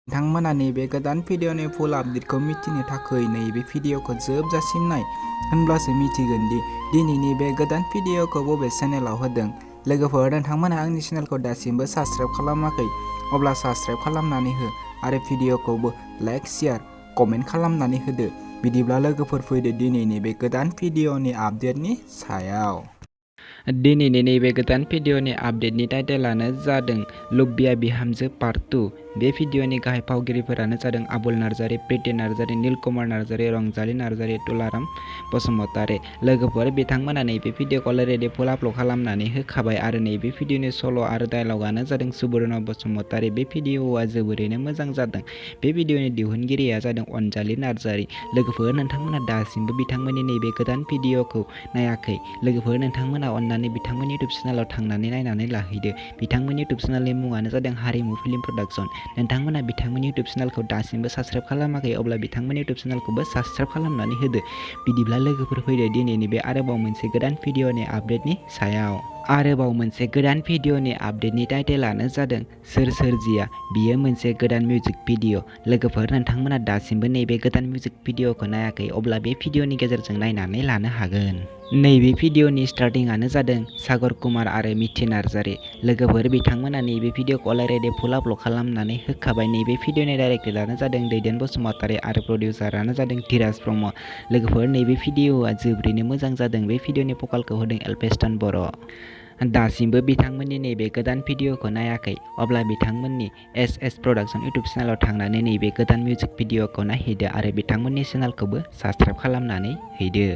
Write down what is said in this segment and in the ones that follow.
नोंथांमोना नैबे गोदान भिडिअनि फुल आपडेटखौ मिथिनो थाखाय नैबे भिडिअखौ जोबजासिम नाय, होनब्लासो मिथिगोन दि दिनैनि बे गोदान भिडिअखौ बबे चेनेलाव होदों। लोगोफोर, नोंथांमोना आंनि चेनेलखौ दासिमबो साबस्क्राइब खालामाखै, अब्ला साबस्क्राइब खालामनानै हो आरो भिडिअखौबो लाइक, शेयार, कमेन्ट खालामनानै होदो। बिदिब्ला लोगोफोर, फैदो दिनैनि बे गोदान भिडिअनि आपडेटनि सायाव। दिनैनि नैबे गोदान भिडिअनि आपडेटनि टाइटेलानो जादों लुब्बिया बिहामजो पार्ट 2। बे भिडिअनि गाहाय फावगिरिफोरानो जादों आबुल नार्जारि, प्रिति नार्जारि, नीलकमल नार्जारि, रंजाली नार्जारि, तुलाराम बसुमतारि। लोगोफोर, बिथांमोना नैबे भिडिअखौ अलरेडि फुल आपल'ड खालामनानै होखाबाय आरो नैबे भिडिअनि सल' आरो डायलगआनो जादों सुबर्न बसुमतारि। बे भिडिअआ जोबोरैनो मोजां जादों। बे भिडिअनि दिहुनगिरिया जादों अनजालि नार्जारि। लोगोफोर, नोंथांमोना दासिमबो बिथांमोननि नैबे गोदान भिडिअखौ नायाखै। लोगोफोर, नोंथांमोना अन्नानै बिथांमोननि इउटुब चेनेलाव थांनानै नायनानै लाहैदो। बिथांमोननि इउटुब चेनेलनि मुङानो जादों हारिमु फिल्म प्रडाक्शन। नोंथांमोना बिथांमोननि इउटुब चेनेलखौ दासिमबो साबस्क्राइब खालामाखै, अब्ला बिथांमोननि इउटुब चेनेलखौबो साबस्क्राइब खालामनानै होदो। बिदिब्ला लोगोफोर, फैदो दिनैनि बे आरोबाव मोनसे गोदान भिडिअनि आपडेटनि सायाव। आरोबाव मोनसे गोदान भिडिअनि आपडेटनि टाइटेलानो जादों सोर सोरजिया। बियो मोनसे गोदान मिउजिक भिडिअ। लोगोफोर, नोंथांमोना दासिमबो नैबे गोदान मिउजिक भिडिअखौ नायाखै, अब्ला बे भिडिअनि गेजेरजों नायनानै लानो हागोन। नैबे भिडिअनि स्टार्टिंआनो जादों सागर कुमार आरो मिथि नार्जारि। लोगोफोर, बिथांमोना नैबे भिडिअखौ अलरेडि फुल आपल'ड खालामनानै होखाबाय। नैबे भिडिअनि डाइरेक्टरानो जादों दैदेन बसुमतारि आरो प्रडिउसारानो जादों धीराज ब्रह्म। लोगोफोर, नैबे भिडिअआ जोबोरैनो मोजां जादों। बे भिडिअनि भकालखौ होदों एलफेस्टन बर'। दासिमबो बिथांमोननि नैबे गोदान भिडिअखौ नायाखै, अब्ला बिथांमोननि एस प्रडाक्शन इउटुब चेनेलाव थांनानै नैबे गोदान मिउजिक भिडिअखौ नायहैदो आरो बिथांमोननि चेनेलखौबो साबस्क्राइब खालामनानै हैदो।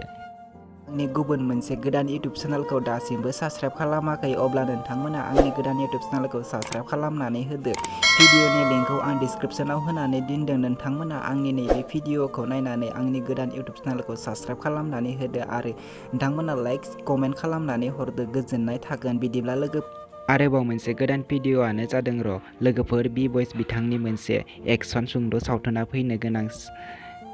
आंनि गुबुन मोनसे गोदान इउटुब चेनेलखौ दासिमबो साबस्क्राइब खालामाखै, अब्ला नोंथांमोना आंनि गोदान इउटुब चेनेलखौ साबस्क्राइब खालामनानै होदो। भिडिअनि लिंकखौ आं डिसक्रिपशनाव होनानै दोनदों। नोंथांमोना आंनि नैबे भिडिअखौ नायनानै आंनि गोदान इउटुब चेनेलखौ साबस्क्राइब खालामनानै होदो आरो नोंथांमोना लाइक, कमेन्ट खालामनानै हरदो। गोजोननाय थागोन। बिदिब्ला आरोबाव मोनसे गोदान भिडिअआनो जादों लोगोफोर, बि बयस बिथांनि मोनसे एक्सन सुंद' सावथुना फैनो गोनां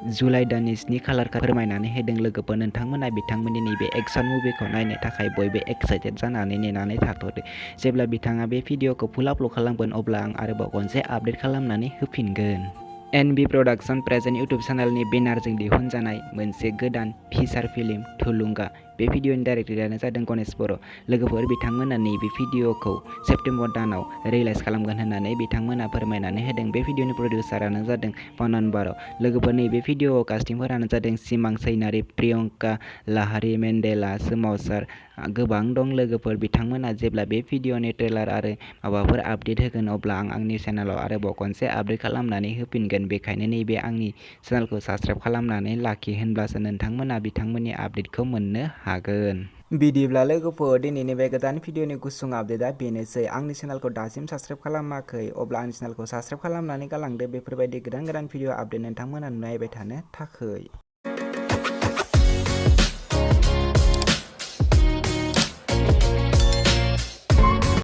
जुलाइ दाननि 7 खालारखौ फोरमायनानै होदों। लोगोफोर, नोंथांमोना बिथांमोननि नैबे एक्सन मुभिखौ नायनो थाखाय बयबो एक्साइटेड जानानै नेनानै थाथ'दो। जेब्ला बिथाङा बे भिडिअखौ फुल आपल'ड खालामगोन, अब्ला आं आरोबाव खनसे आपडेट खालामनानै होफिनगोन। एनबि प्रडाक्शन प्रेजेन्ट इउटुब चेनेलनि बेनारजों दिहुनजानाय मोनसे गोदान फिचार फिल्म थुलुंगा। बे भिडिअनि डाइरेक्टरानो जादों गणेश बर'। लोगोफोर, बिथांमोना नैबे भिडिअखौ सेप्तेम्बर दानाव रिलिज खालामगोन होननानै बिथांमोना फोरमायनानै होदों। बे भिडिअनि प्रडिउसारानो जादों पनन बर'। लोगोफोर, नैबे भिडिअआव कास्टिंफोरानो जादों सिमां सैनारि, प्रियंका लाहारी, मेन्डेला सोमावसार, गोबां दं। लोगोफोर, बिथांमोना जेब्ला बे भिडिअनि ट्रेलार आरो माबाफोर आपडेट होगोन, अब्ला आं आंनि चेनेलाव आरोबाव खनसे आपडेट खालामनानै होफिनगोन। बेखायनो नैबे आंनि चेनेलखौ साबस्क्राइब खालामनानै लाखि, होनब्लासो नोंथांमोना बिथांमोननि आपडेटखौ मोननो हागोन। बिदिब्ला लोगोफोर, दिनैनि बे गोदान भिडिअनि गुसुं आपडेटआ बेनोसै। आंनि चेनेलखौ दासिम साबस्क्राइब खालामाखै, अब्ला आंनि चेनेलखौ साबस्क्राइब खालामनानै गालांदो बेफोरबायदि गोदान भिडिअ आपडेट नोंथांमोना नायबाय थानो थाखै।